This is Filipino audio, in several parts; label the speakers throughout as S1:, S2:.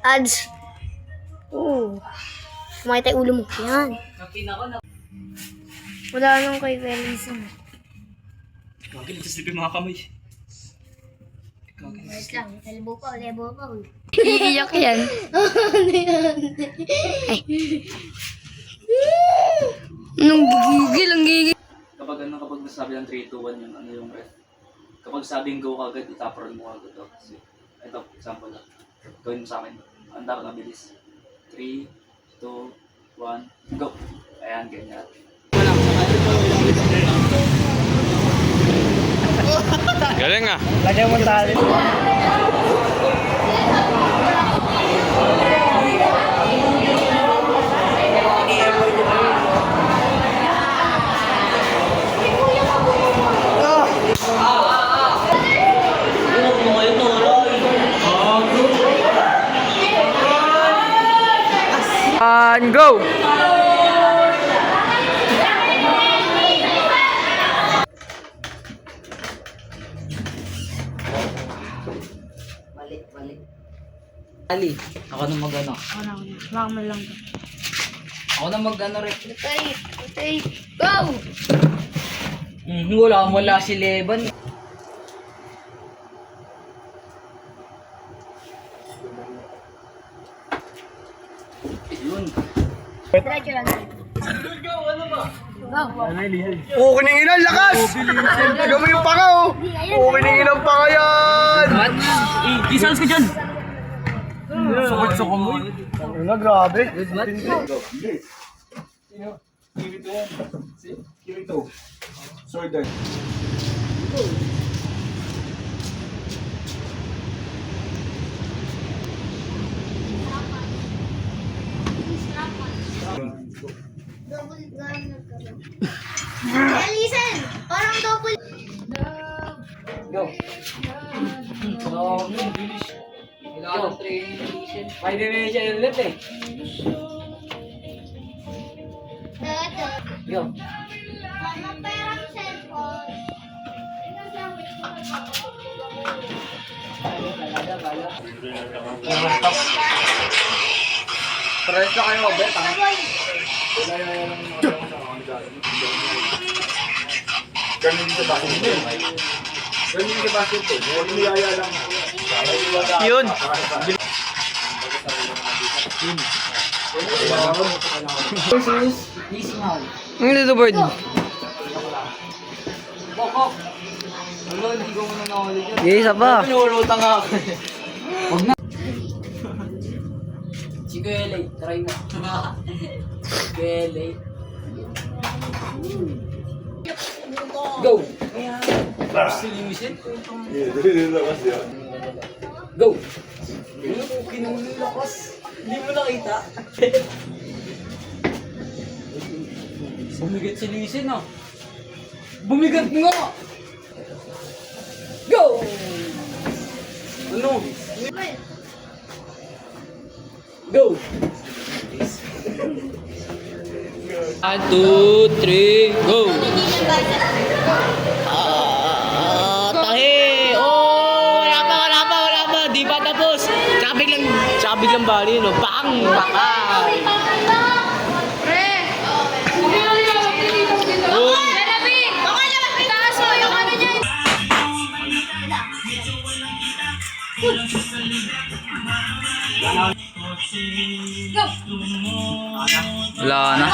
S1: Ads. Oo. Kumakita yung ulo mo. Yan. Wala nang kay Felisa.
S2: Gagawin, nagsisilip yung mga kamay.
S1: Wait lang. Elbow pa.
S3: Iiyak yan. Anong gigil? Ang gigil.
S2: Kapag nasabi ng 3, 2, 1 yung ano yung ref. Kapag sabing go kagad, itaparan mo kagad to. Kasi, ito, example lang. Gawin mo sa akin. Ang dapat mabilis. 3, 2, 1, go! Ayan, ganyan.
S4: Galing ah.
S5: Lagyan mo tali.
S4: And go!
S2: Ali, ako na mag-ano.
S3: Baka man lang.
S2: Ako na mag-ano rin.
S3: Tay. Go!
S2: Wala si Leban. Yun.
S1: Diretso lang.
S5: Oo, kininginan, lakas! Lagyan mo yung panga, oh! Oo, kininginan panga yan!
S2: Kisals ka dyan! Sukot-sukot mo.
S5: Ano, grabe. Kirito. Sword.
S1: Listen! Parang double.
S2: Go. Bilis. Kailangan ng training. May dimension ulit eh. Go.
S1: Mama, perang cellphone.
S2: Pares na kayo, Bet.
S5: Ganun sa basketball. Ganun sa basketball. Niyaya lang.
S4: Yun!
S2: Easy now.
S4: Ang little bird.
S2: Bok. Wala, hindi ko muna nakaulit yun.
S4: Okay, isa pa.
S2: Pinulutan nga ako. Huwag na. Si Kuya Lay, try mo. Kuya Lay. Go! Silimusin? Go! Ano ko kinulakas? Hindi mo nakita? Bumigat si Lisin ah. Bumigat nga! Go! Ano? Go! 1, 2, 3, go! Tahi! Oh! Wala pa! Di pa tapos! Tsaka biglang bali, no? Bang! Baka!
S4: Wala na.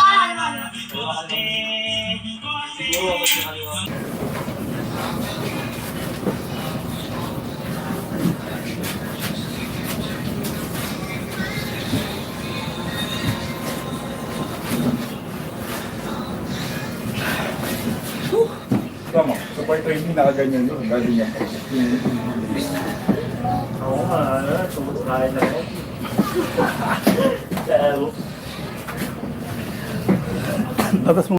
S5: Tama, sa point training nakaganyan yun. Galing yan. Oo nga, sumukain na ako. Tapos mo